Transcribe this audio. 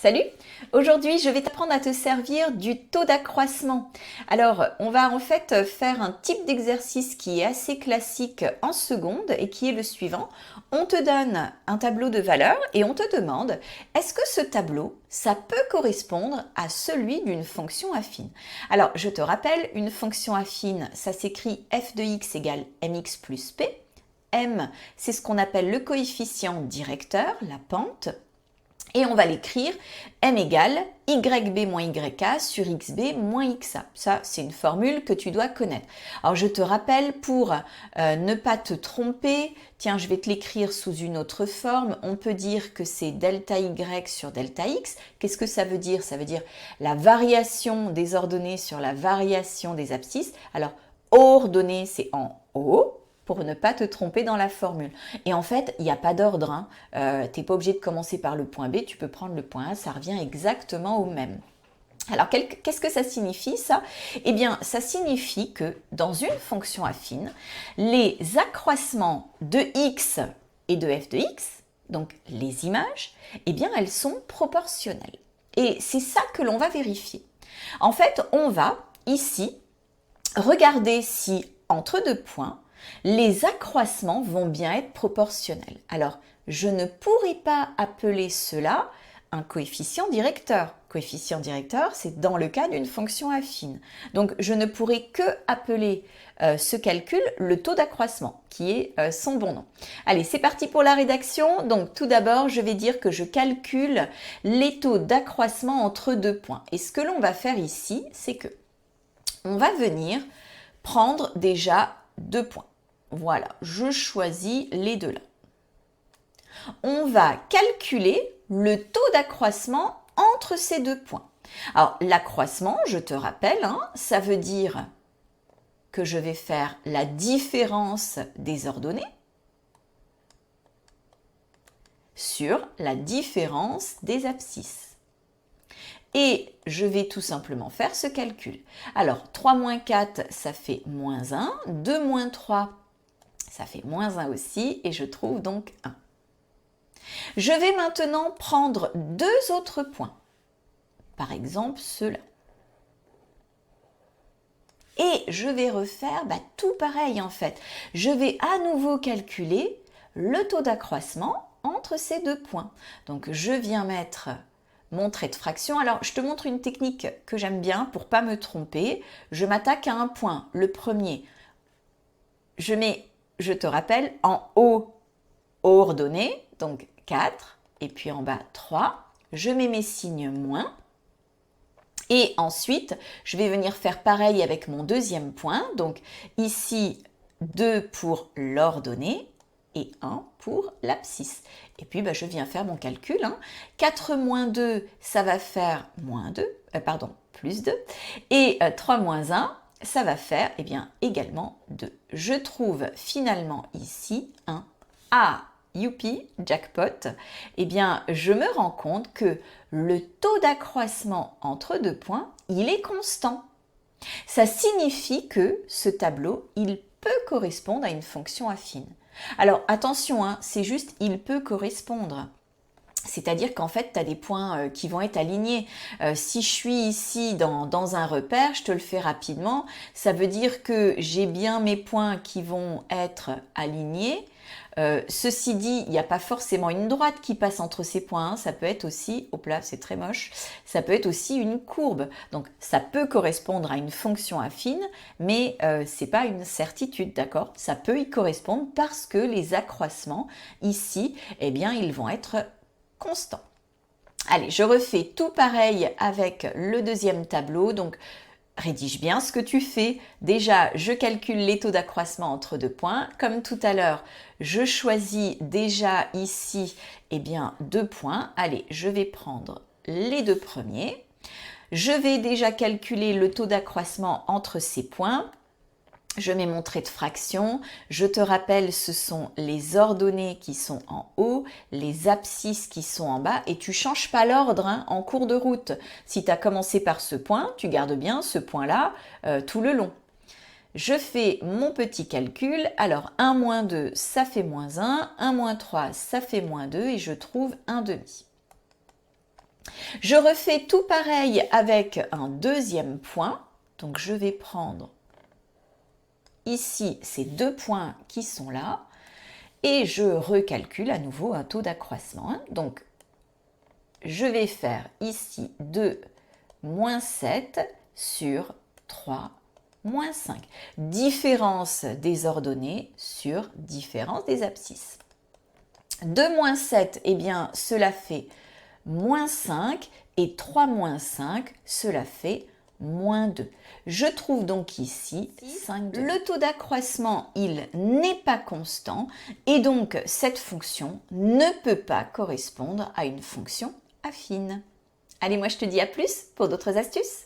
Salut! Aujourd'hui, je vais t'apprendre à te servir du taux d'accroissement. Alors, on va en fait faire un type d'exercice qui est assez classique en seconde et qui est le suivant. On te donne un tableau de valeurs et on te demande est-ce que ce tableau, ça peut correspondre à celui d'une fonction affine? Alors, je te rappelle, une fonction affine, ça s'écrit f de x égale mx plus p. M, c'est ce qu'on appelle le coefficient directeur, la pente. Et on va l'écrire m égale yb moins yk sur xb moins xa. Ça, c'est une formule que tu dois connaître. Alors, je te rappelle, pour ne pas te tromper, tiens, je vais te l'écrire sous une autre forme. On peut dire que c'est delta y sur delta x. Qu'est-ce que ça veut dire? Ça veut dire la variation des ordonnées sur la variation des abscisses. Alors, ordonnée, c'est en haut, pour ne pas te tromper dans la formule. Et en fait, il n'y a pas d'ordre. Hein. Tu n'es pas obligé de commencer par le point B, tu peux prendre le point A, ça revient exactement au même. Alors, qu'est-ce que ça signifie, ça? Eh bien, ça signifie que dans une fonction affine, les accroissements de x et de f de x, donc les images, eh bien, elles sont proportionnelles. Et c'est ça que l'on va vérifier. En fait, on va, ici, regarder si, entre deux points, les accroissements vont bien être proportionnels. Alors, je ne pourrais pas appeler cela un coefficient directeur. Coefficient directeur, c'est dans le cas d'une fonction affine. Donc, je ne pourrais que appeler ce calcul le taux d'accroissement, qui est son bon nom. Allez, c'est parti pour la rédaction. Donc, tout d'abord, je vais dire que je calcule les taux d'accroissement entre deux points. Et ce que l'on va faire ici, c'est que on va venir prendre déjà deux points. Voilà, je choisis les deux là. On va calculer le taux d'accroissement entre ces deux points. Alors, l'accroissement, je te rappelle, hein, ça veut dire que je vais faire la différence des ordonnées sur la différence des abscisses. Et je vais tout simplement faire ce calcul. Alors, 3 moins 4, ça fait moins 1. 2 moins 3, ça fait moins 1 aussi. Et je trouve donc 1. Je vais maintenant prendre deux autres points. Par exemple, ceux-là. Et je vais refaire tout pareil en fait. Je vais à nouveau calculer le taux d'accroissement entre ces deux points. Donc, je viens mettre mon trait de fraction. Alors, je te montre une technique que j'aime bien pour ne pas me tromper. Je m'attaque à un point, le premier. Je mets, je te rappelle, en haut, ordonnée, donc 4, et puis en bas 3. Je mets mes signes moins. Et ensuite, je vais venir faire pareil avec mon deuxième point. Donc ici, 2 pour l'ordonnée et 1 pour l'abscisse. Et puis, je viens faire mon calcul. 4 moins 2, ça va faire moins 2, plus 2. Et 3 moins 1, ça va faire également 2. Je trouve finalement ici un A. Youpi, jackpot, je me rends compte que le taux d'accroissement entre deux points, il est constant. Ça signifie que ce tableau, il peut correspondre à une fonction affine. Alors attention, c'est juste il peut correspondre. C'est-à-dire qu'en fait, tu as des points qui vont être alignés. Si je suis ici dans un repère, je te le fais rapidement, ça veut dire que j'ai bien mes points qui vont être alignés. Ceci dit, il n'y a pas forcément une droite qui passe entre ces points. Ça peut être aussi, hop là, c'est très moche, ça peut être aussi une courbe. Donc, ça peut correspondre à une fonction affine, mais ce n'est pas une certitude, d'accord? Ça peut y correspondre parce que les accroissements, ici, ils vont être constant. Allez, je refais tout pareil avec le deuxième tableau. Donc, rédige bien ce que tu fais. Déjà, je calcule les taux d'accroissement entre deux points. Comme tout à l'heure, je choisis déjà ici, deux points. Allez, je vais prendre les deux premiers. Je vais déjà calculer le taux d'accroissement entre ces points. Je mets mon trait de fraction. Je te rappelle, ce sont les ordonnées qui sont en haut, les abscisses qui sont en bas, et tu ne changes pas l'ordre en cours de route. Si tu as commencé par ce point, tu gardes bien ce point-là tout le long. Je fais mon petit calcul. Alors, 1 moins 2, ça fait moins 1. 1 moins 3, ça fait moins 2, et je trouve 1 demi. Je refais tout pareil avec un deuxième point. Donc je vais prendre ici ces 2 points qui sont là et je recalcule à nouveau un taux d'accroissement. Donc je vais faire ici 2 moins 7 sur 3 moins 5. Différence des ordonnées sur différence des abscisses. 2 moins 7, eh bien cela fait moins 5 et 3 moins 5, cela fait moins 2. Je trouve donc ici 5. Le taux d'accroissement, il n'est pas constant et donc cette fonction ne peut pas correspondre à une fonction affine. Allez, moi je te dis à plus pour d'autres astuces.